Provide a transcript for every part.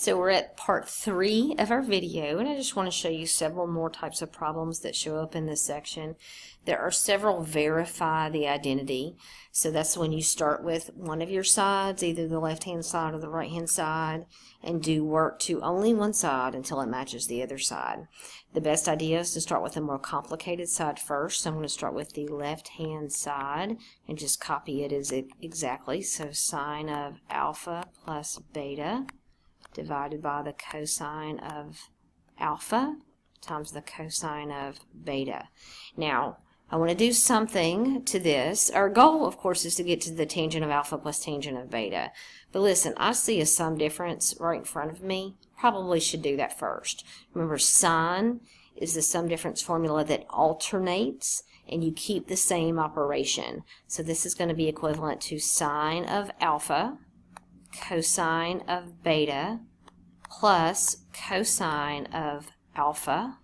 so we're at part 3 of our video, and I just want to show you several more types of problems that show up in this section. There are several verify the identity. So that's when you start with one of your sides, either the left-hand side or the right-hand side, and do work to only one side until it matches the other side. The best idea is to start with a more complicated side first. So I'm going to start with the left-hand side and just copy it as exactly. So sine of alpha plus beta divided by the cosine of alpha times the cosine of beta. Now, I want to do something to this. Our goal, of course, is to get to the tangent of alpha plus tangent of beta. But listen, I see a sum difference right in front of me. Probably should do that first. Remember, sine is the sum difference formula that alternates, and you keep the same operation. So this is going to be equivalent to sine of alpha cosine of beta plus cosine of alpha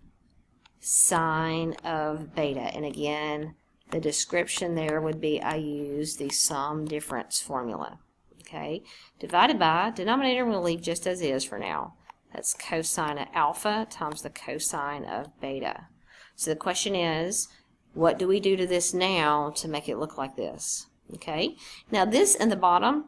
sine of beta. And again, the description there would be I use the sum difference formula. Okay, divided by, denominator we'll leave just as is for now. That's cosine of alpha times the cosine of beta. So the question is, what do we do to this now to make it look like this? Okay, now this in the bottom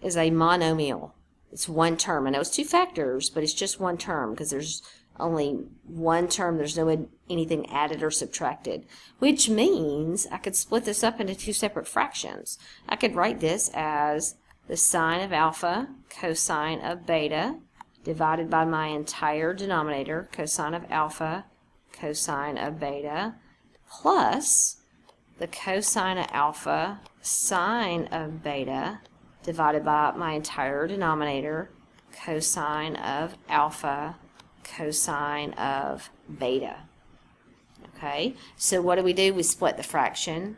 is a monomial. It's one term. I know it's two factors, but it's just one term because there's only one term. There's no anything added or subtracted, which means I could split this up into two separate fractions. I could write this as the sine of alpha cosine of beta divided by my entire denominator, cosine of alpha cosine of beta, plus the cosine of alpha sine of beta divided by my entire denominator, cosine of alpha cosine of beta. Okay, so what do? We split the fraction.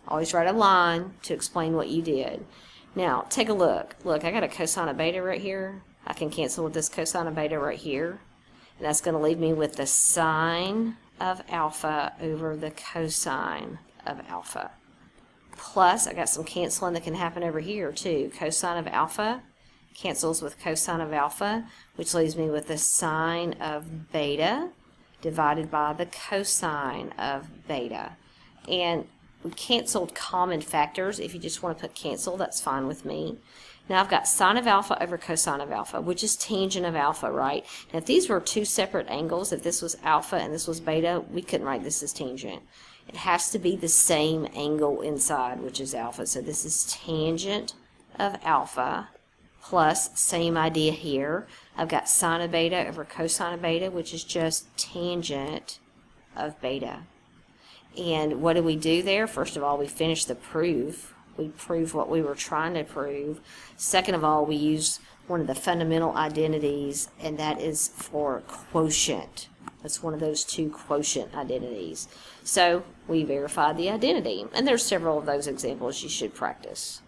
Always write a line to explain what you did. Now, take a look. Look, I got a cosine of beta right here. I can cancel with this cosine of beta right here. And that's going to leave me with the sine of alpha over the cosine of alpha. Plus, I got some canceling that can happen over here too. Cosine of alpha cancels with cosine of alpha, which leaves me with the sine of beta divided by the cosine of beta. And we canceled common factors. If you just want to put cancel, that's fine with me. Now I've got sine of alpha over cosine of alpha, which is tangent of alpha, right? Now if these were two separate angles, if this was alpha and this was beta, we couldn't write this as tangent. It has to be the same angle inside, which is alpha. So this is tangent of alpha plus, same idea here. I've got sine of beta over cosine of beta, which is just tangent of beta. And what do we do there? First of all, we finish the proof. We prove what we were trying to prove. Second of all, we use one of the fundamental identities, and that is for quotient. That's one of those two quotient identities. So we verify the identity, and there's several of those examples you should practice.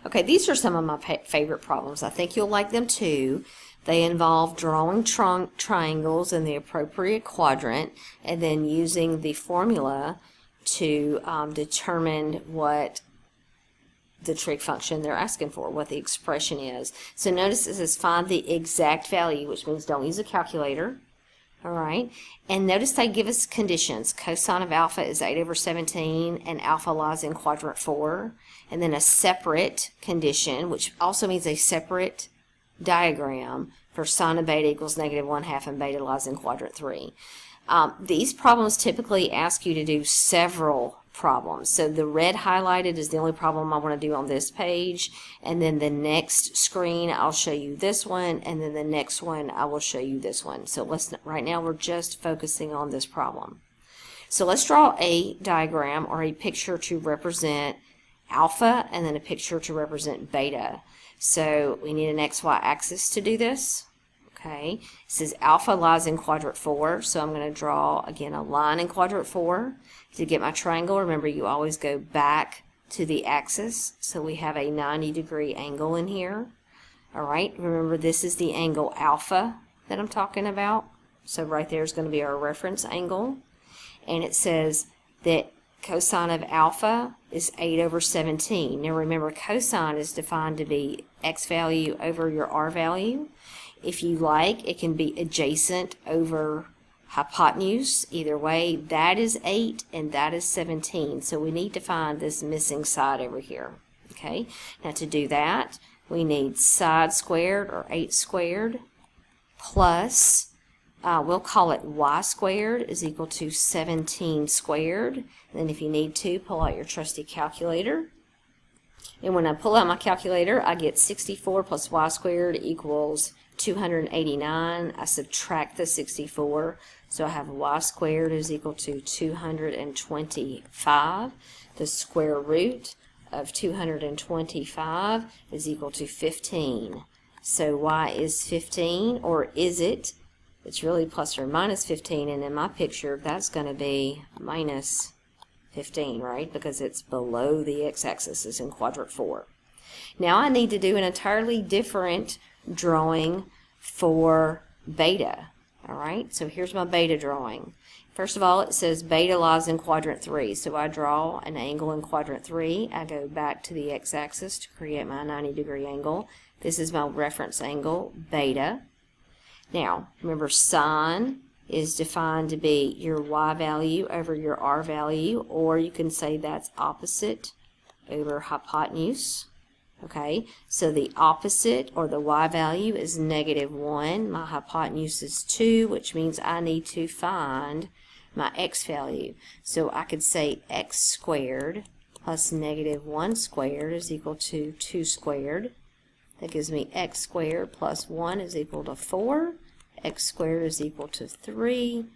Okay, these are some of my favorite problems. I think you'll like them too. They involve drawing triangles in the appropriate quadrant and then using the formula to determine what the trig function they're asking for, what the expression is. So notice this is find the exact value, which means don't use a calculator. All right, and notice they give us conditions. Cosine of alpha is 8 over 17, and alpha lies in quadrant 4. And then a separate condition, which also means a separate diagram for sine of beta equals -1/2, and beta lies in quadrant 3. These problems typically ask you to do several problems. So the red highlighted is the only problem I want to do on this page, and then the next screen I'll show you this one, and then the next one I will show you this one. So right now we're just focusing on this problem. So let's draw a diagram or a picture to represent alpha and then a picture to represent beta. So we need an XY axis to do this. Okay, it says alpha lies in quadrant 4, so I'm going to draw again a line in quadrant 4 to get my triangle. Remember, you always go back to the axis, so we have a 90-degree angle in here. All right, remember this is the angle alpha that I'm talking about, so right there is going to be our reference angle, and it says that cosine of alpha is 8 over 17. Now remember, cosine is defined to be x value over your r value. If you like, it can be adjacent over hypotenuse. Either way, that is 8 and that is 17. So we need to find this missing side over here. Okay, now to do that, we need side squared, or 8 squared, plus, we'll call it y squared is equal to 17 squared. And then if you need to, pull out your trusty calculator. And when I pull out my calculator, I get 64 plus y squared equals 289. I subtract the 64, so I have y squared is equal to 225. The square root of 225 is equal to 15. So y is 15, or is it? It's really plus or minus 15, and in my picture that's going to be minus 15, right? Because it's below the x-axis, is in quadrant 4. Now I need to do an entirely different drawing for beta. Alright, so here's my beta drawing. First of all, it says beta lies in quadrant 3, so I draw an angle in quadrant 3. I go back to the x-axis to create my 90-degree angle. This is my reference angle, beta. Now, remember, sine is defined to be your y value over your r value, or you can say that's opposite over hypotenuse. Okay, so the opposite, or the y value, is -1. My hypotenuse is 2, which means I need to find my x value. So I could say x squared plus -1 squared is equal to 2 squared. That gives me x squared plus 1 is equal to 4. X squared is equal to 3,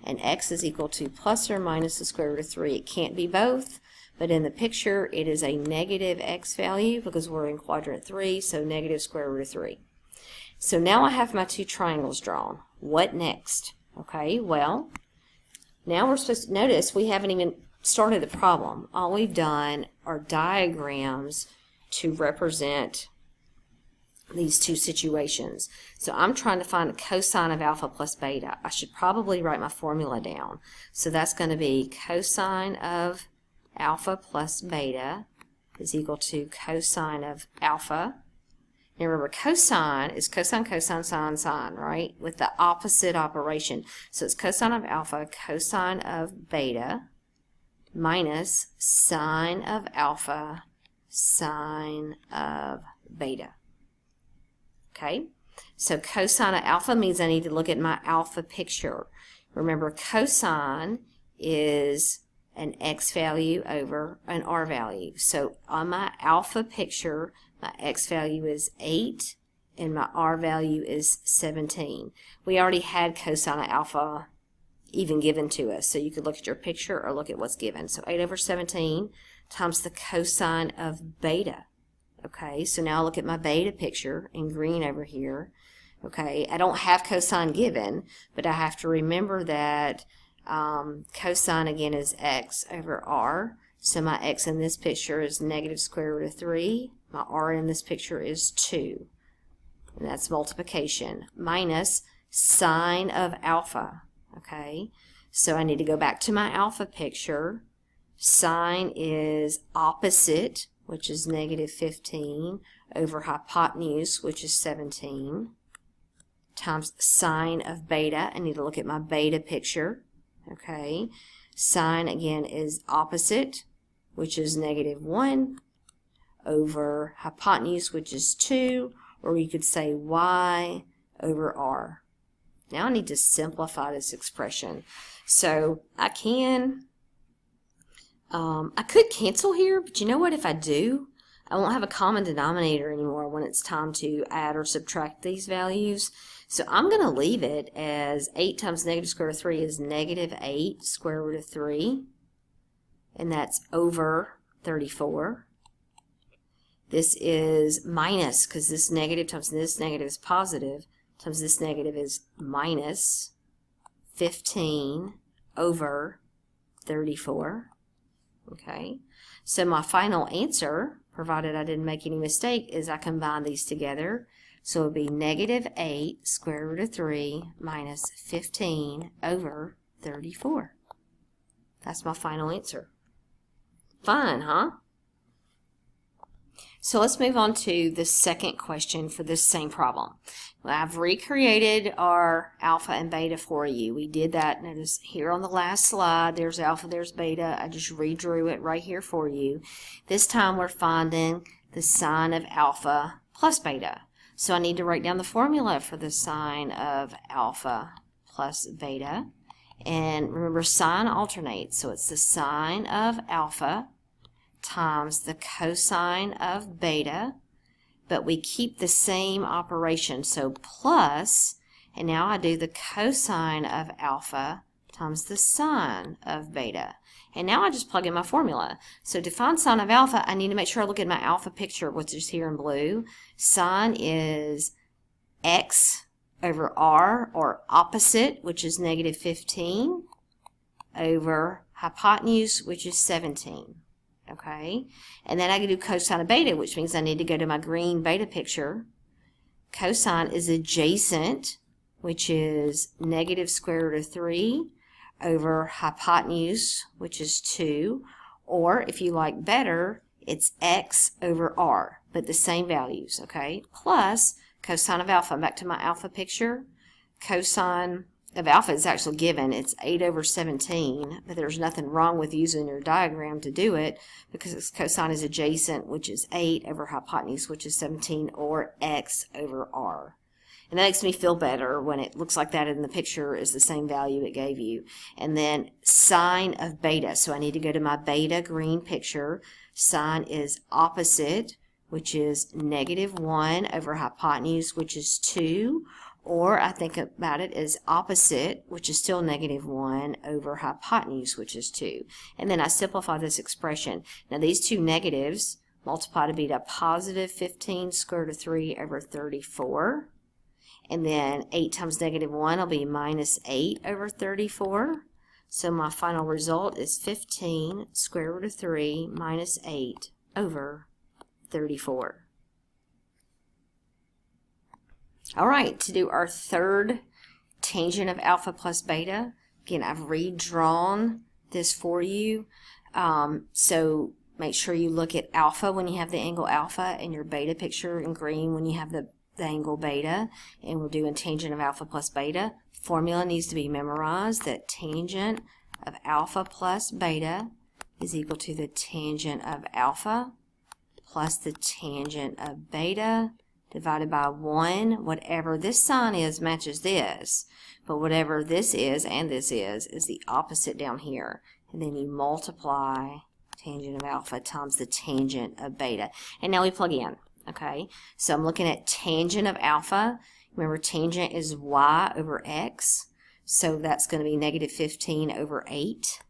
and x is equal to plus or minus the square root of 3. It can't be both, but in the picture it is a negative x value because we're in quadrant 3, so negative square root of 3. So now I have my two triangles drawn. What next? Okay, well, now we're supposed to notice we haven't even started the problem. All we've done are diagrams to represent these two situations. So I'm trying to find a cosine of alpha plus beta. I should probably write my formula down. So that's going to be cosine of alpha plus beta is equal to cosine of alpha. Now remember, cosine is cosine, cosine, sine, sine, right? With the opposite operation. So it's cosine of alpha, cosine of beta, minus sine of alpha, sine of beta. Okay, so cosine of alpha means I need to look at my alpha picture. Remember, cosine is an x value over an r value. So on my alpha picture, my x value is 8 and my r value is 17. We already had cosine of alpha even given to us, so you could look at your picture or look at what's given. So 8 over 17 times the cosine of beta. Okay, so now look at my beta picture in green over here. Okay, I don't have cosine given, but I have to remember that cosine again is x over r. So my x in this picture is negative square root of 3. My r in this picture is 2. And that's multiplication. Minus sine of alpha. Okay, so I need to go back to my alpha picture. Sine is opposite, which is negative 15, over hypotenuse, which is 17, times sine of beta. I need to look at my beta picture. Okay, sine again is opposite, which is -1, over hypotenuse, which is 2, or you could say y over r. Now I need to simplify this expression. So I could cancel here, but you know what? If I do, I won't have a common denominator anymore when it's time to add or subtract these values. So I'm going to leave it as 8 times negative square root of 3 is -8 square root of 3, and that's over 34. This is minus, because this negative times this negative is positive, times this negative is minus 15 over 34. Okay, so my final answer, provided I didn't make any mistake, is I combine these together. So it would be -8 square root of 3 minus 15 over 34. That's That's my final answer. Fun, huh? So let's move on to the second question for this same problem. Well, I've recreated our alpha and beta for you. We did that, notice here on the last slide, there's alpha, there's beta. I just redrew it right here for you. This time we're finding the sine of alpha plus beta. So I need to write down the formula for the sine of alpha plus beta. And remember, sine alternates, so it's the sine of alpha times the cosine of beta, but we keep the same operation, so plus, and now I do the cosine of alpha times the sine of beta. And now I just plug in my formula. So to find sine of alpha, I need to make sure I look at my alpha picture, which is here in blue. Sine is x over r, or opposite, which is negative 15, over hypotenuse, which is 17. Okay, and then I can do cosine of beta, which means I need to go to my green beta picture. Cosine is adjacent, which is negative square root of 3 over hypotenuse, which is 2, or if you like better, it's x over r, but the same values, okay? Plus cosine of alpha. Back to my alpha picture. Cosine of alpha is actually given. It's 8 over 17, but there's nothing wrong with using your diagram to do it because its cosine is adjacent, which is 8 over hypotenuse, which is 17, or x over r. And that makes me feel better when it looks like that in the picture is the same value it gave you. And then sine of beta. So I need to go to my beta green picture. Sine is opposite, which is negative 1 over hypotenuse, which is 2. Or I think about it as opposite, which is still negative 1 over hypotenuse, which is 2. And then I simplify this expression. Now these two negatives multiply to be a positive 15 square root of 3 over 34. And then 8 times negative 1 will be minus 8 over 34. So my final result is 15 square root of 3 minus 8 over 34. All right, to do our third tangent of alpha plus beta, again, I've redrawn this for you. So make sure you look at alpha when you have the angle alpha and your beta picture in green when you have the angle beta. And we're doing tangent of alpha plus beta. Formula needs to be memorized that tangent of alpha plus beta is equal to the tangent of alpha plus the tangent of beta divided by 1. Whatever this sine is matches this, but whatever this is and this is the opposite down here. And then you multiply tangent of alpha times the tangent of beta. And now we plug in, okay? So I'm looking at tangent of alpha. Remember, tangent is y over x, so that's going to be negative 15 over 8.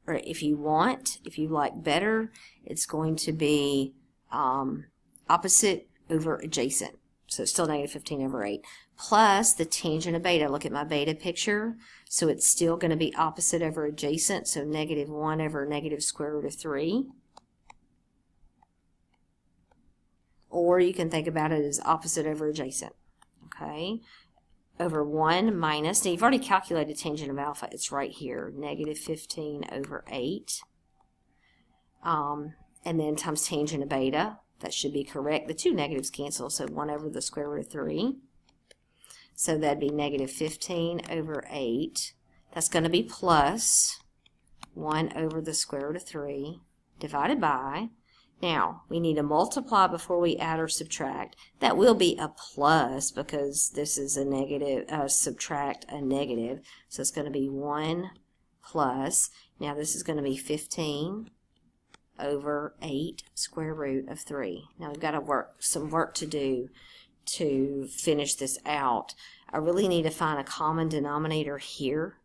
Or if you like better, it's going to be opposite over adjacent. So it's still negative 15 over 8. Plus the tangent of beta. Look at my beta picture. So it's still going to be opposite over adjacent. So negative 1 over negative square root of 3. Or you can think about it as opposite over adjacent. Okay. Over 1 minus. Now you've already calculated tangent of alpha. It's right here. Negative 15 over 8. And then times tangent of beta. That should be correct. The two negatives cancel, so 1 over the square root of 3. So that'd be negative 15 over 8. That's going to be plus 1 over the square root of 3 divided by. Now, we need to multiply before we add or subtract. That will be a plus because this is a negative, subtract a negative. So it's going to be 1 plus. Now this is going to be 15 over 8 square root of 3. Now we've got some work to do to finish this out. I really need to find a common denominator here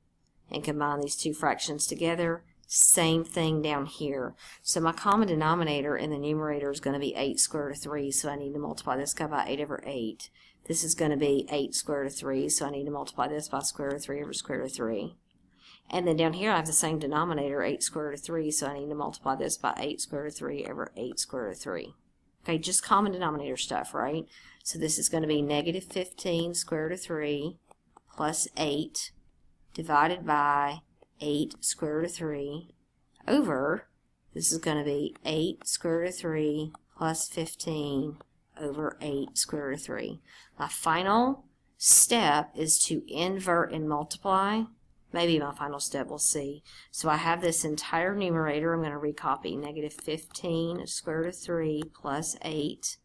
and combine these two fractions together. Same thing down here. So my common denominator in the numerator is going to be 8 square root of 3, so I need to multiply this guy by 8 over 8. This is going to be 8 square root of 3, so I need to multiply this by square root of 3 over square root of 3. And then down here I have the same denominator, 8 square root of 3, so I need to multiply this by 8 square root of 3 over 8 square root of 3. Okay, just common denominator stuff, right? So this is going to be negative 15 square root of 3 plus 8 divided by 8 square root of 3 over, this is going to be 8 square root of 3 plus 15 over 8 square root of 3. My final step is to invert and multiply. Maybe my final step, we'll see. So I have this entire numerator, I'm going to recopy, negative 15 square root of 3 plus 8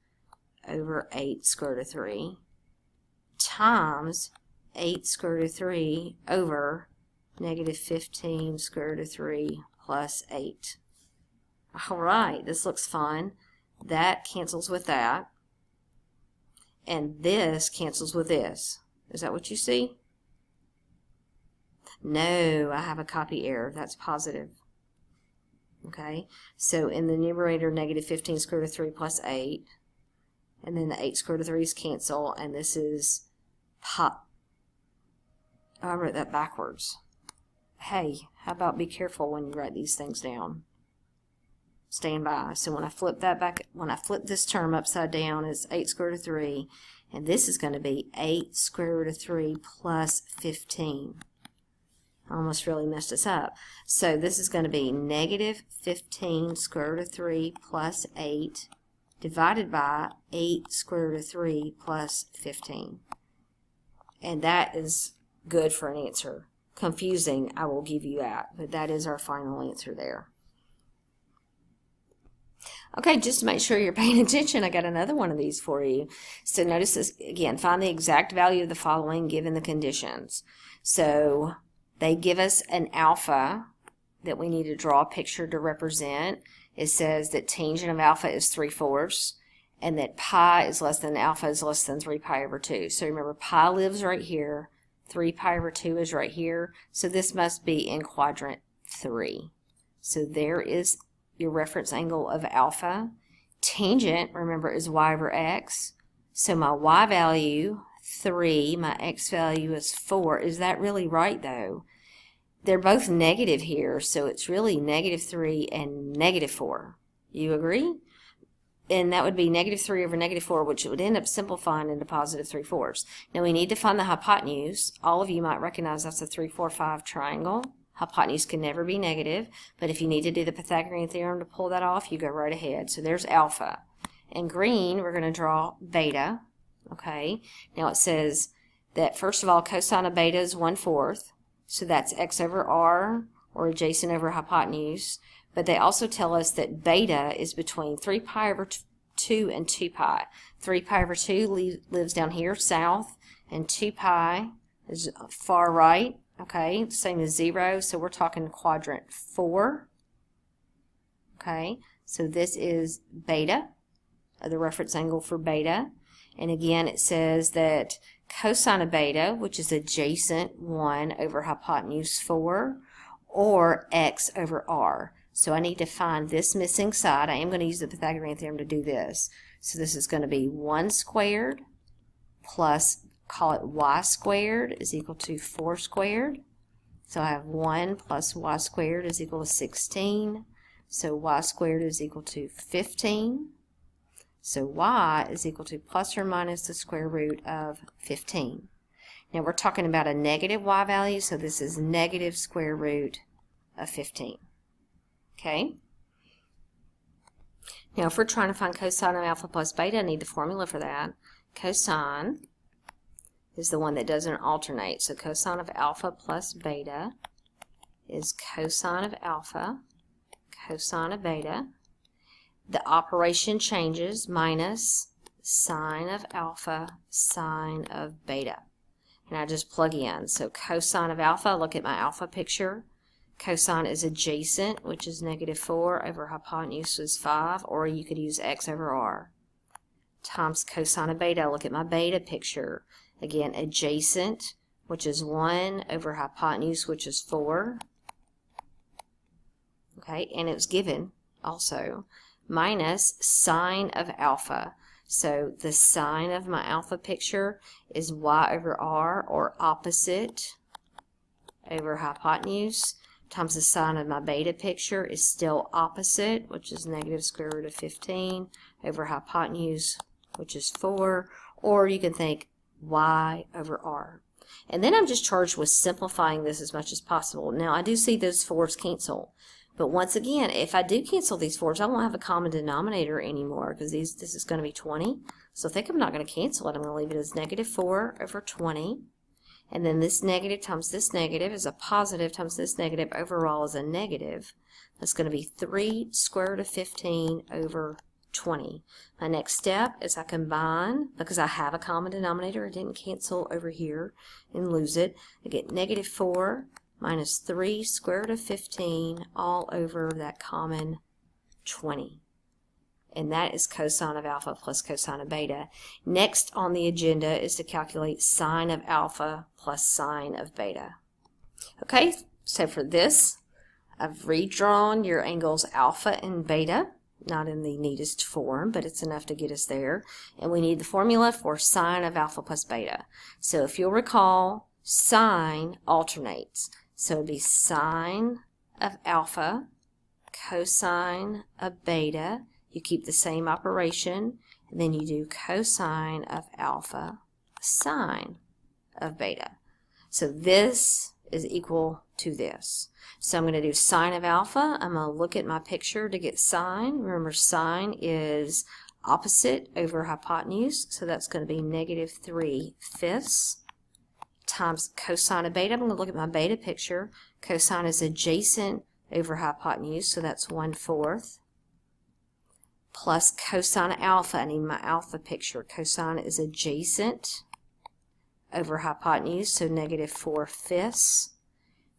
over 8 square root of 3 times 8 square root of 3 over negative 15 square root of 3 plus 8. Alright, this looks fun. That cancels with that. And this cancels with this. Is that what you see? No, I have a copy error. That's positive. Okay, so in the numerator, negative 15 square root of 3 plus 8. And then the 8 square root of 3's cancel. And this is Oh, I wrote that backwards. Hey, how about be careful when you write these things down? Stand by. So when I flip that back, when I flip this term upside down, it's 8 square root of 3, and this is going to be 8 square root of 3 plus 15. I almost really messed this up. So this is going to be negative 15 square root of 3 plus 8 divided by 8 square root of 3 plus 15. And that is good for an answer. Confusing, I will give you that, but that is our final answer there. Okay, just to make sure you're paying attention, I got another one of these for you. So notice this again, find the exact value of the following given the conditions. So they give us an alpha that we need to draw a picture to represent. It says that tangent of alpha is 3/4 and that pi is less than alpha is less than 3 pi over 2. So remember, pi lives right here, 3 pi over 2 is right here, so this must be in quadrant 3. So there is your reference angle of alpha. Tangent, remember, is y over x. So my y value, 3, my x value is 4. Is that really right, though? They're both negative here, so it's really negative 3 and negative 4. You agree? And that would be negative 3 over negative 4, which would end up simplifying into positive 3/4. Now we need to find the hypotenuse. All of you might recognize that's a 3, 4, 5 triangle. Hypotenuse can never be negative, but if you need to do the Pythagorean theorem to pull that off, you go right ahead. So there's alpha. In green, we're going to draw beta. Okay. Now it says that, first of all, cosine of beta is 1/4. So that's x over r, or adjacent over hypotenuse. But they also tell us that beta is between 3 pi over 2 and 2 pi. 3 pi over 2 lives down here, south, and 2 pi is far right. Okay, same as 0, so we're talking quadrant 4. Okay, so this is beta, the reference angle for beta. And again, it says that cosine of beta, which is adjacent 1 over hypotenuse 4, or x over r. So I need to find this missing side. I am going to use the Pythagorean theorem to do this. So this is going to be 1 squared plus, call it y squared, is equal to 4 squared. So I have 1 plus y squared is equal to 16. So y squared is equal to 15. So y is equal to plus or minus the square root of 15. Now we're talking about a negative y value, so this is negative square root of 15. Okay? Now if we're trying to find cosine of alpha plus beta, I need the formula for that. Cosine is the one that doesn't alternate. So cosine of alpha plus beta is cosine of alpha, cosine of beta. The operation changes, minus sine of alpha, sine of beta. And I just plug in. So cosine of alpha, look at my alpha picture. Cosine is adjacent, which is negative 4 over hypotenuse is 5, or you could use x over r. Times cosine of beta, look at my beta picture. Again, adjacent, which is 1 over hypotenuse, which is 4. Okay, and it's given also, minus sine of alpha. So the sine of my alpha picture is y over r, or opposite over hypotenuse, times the sine of my beta picture is still opposite, which is negative square root of 15 over hypotenuse, which is 4, or you can think y over r. And then I'm just charged with simplifying this as much as possible. Now, I do see those 4's cancel. But once again, if I do cancel these 4's, I won't have a common denominator anymore because this is going to be 20. So I think I'm not going to cancel it. I'm going to leave it as negative 4 over 20. And then this negative times this negative is a positive times this negative overall is a negative. That's going to be 3 square root of 15 over 20. My next step is I combine, because I have a common denominator, I didn't cancel over here and lose it. I get negative 4 minus 3 square root of 15 all over that common 20. And that is cosine of alpha plus cosine of beta. Next on the agenda is to calculate sine of alpha plus sine of beta. Okay, so for this, I've redrawn your angles alpha and beta. Not in the neatest form, but it's enough to get us there. And we need the formula for sine of alpha plus beta. So if you'll recall, sine alternates. So it would be sine of alpha, cosine of beta. You keep the same operation, and then you do cosine of alpha, sine of beta. So this is equal to this. So I'm going to do sine of alpha. I'm going to look at my picture to get sine. Remember, sine is opposite over hypotenuse, so that's going to be negative 3/5 times cosine of beta. I'm going to look at my beta picture. Cosine is adjacent over hypotenuse, so that's 1/4. Plus cosine of alpha. I need my alpha picture. Cosine is adjacent over hypotenuse, so negative 4/5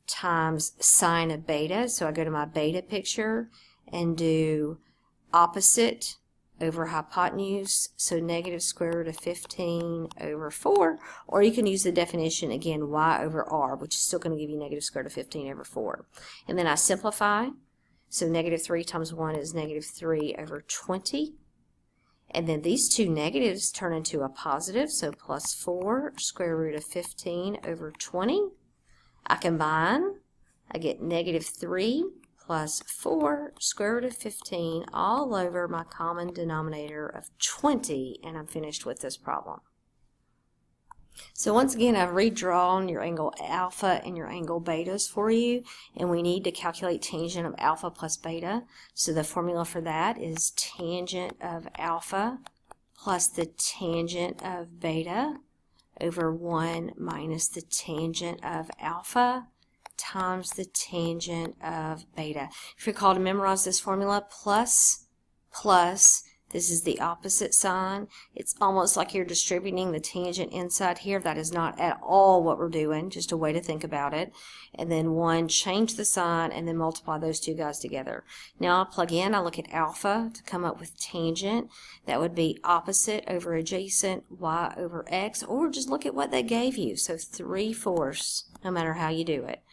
times sine of beta. So I go to my beta picture and do opposite over hypotenuse, so negative square root of 15 over 4. Or you can use the definition again, y over r, which is still going to give you negative square root of 15 over 4. And then I simplify. So negative 3 times 1 is negative 3 over 20. And then these two negatives turn into a positive, so plus 4 square root of 15 over 20. I combine, I get negative 3 plus 4 square root of 15 all over my common denominator of 20, and I'm finished with this problem. So once again, I've redrawn your angle alpha and your angle betas for you, and we need to calculate tangent of alpha plus beta. So the formula for that is tangent of alpha plus the tangent of beta over 1 minus the tangent of alpha times the tangent of beta. If you're called to memorize this formula, plus, this is the opposite sign. It's almost like you're distributing the tangent inside here. That is not at all what we're doing, just a way to think about it. And then 1, change the sign, and then multiply those two guys together. Now I'll plug in, I look at alpha to come up with tangent. That would be opposite over adjacent, y over x, or just look at what they gave you. So 3/4, no matter how you do it.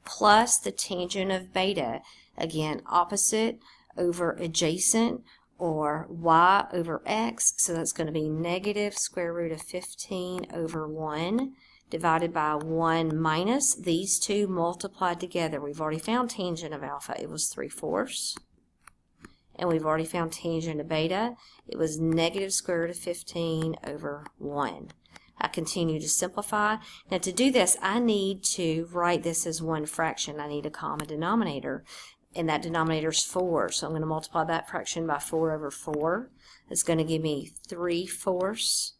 Plus the tangent of beta, again, opposite over adjacent, or y over x, so that's going to be negative square root of 15 over 1 divided by 1 minus these two multiplied together. We've already found tangent of alpha, it was 3/4. And we've already found tangent of beta, it was negative square root of 15 over 1. I continue to simplify. Now to do this, I need to write this as one fraction. I need a common denominator. And that denominator is 4, so I'm going to multiply that fraction by 4 over 4. It's going to give me 3/4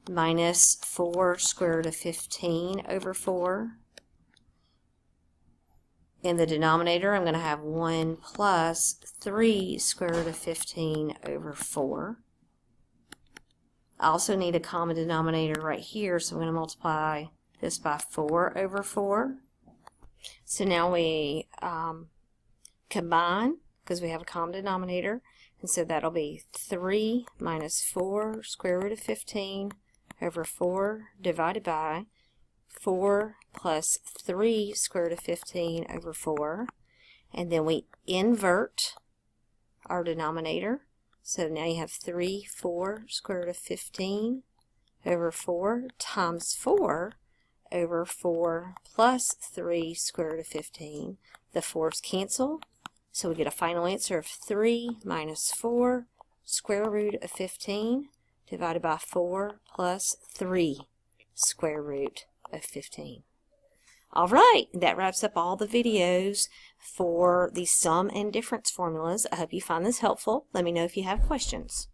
minus 4 square root of 15 over 4. In the denominator, I'm going to have 1 plus 3 square root of 15 over 4. I also need a common denominator right here, so I'm going to multiply this by 4 over 4. So now we combine, because we have a common denominator, and so that'll be 3 minus 4 square root of 15 over 4 divided by 4 plus 3 square root of 15 over 4, and then we invert our denominator. So now you have 3/4 square root of 15 over 4 times 4 over 4 plus 3 square root of 15. The 4's cancel, so we get a final answer of 3 minus 4 square root of 15 divided by 4 plus 3 square root of 15. All right, that wraps up all the videos for the sum and difference formulas. I hope you find this helpful. Let me know if you have questions.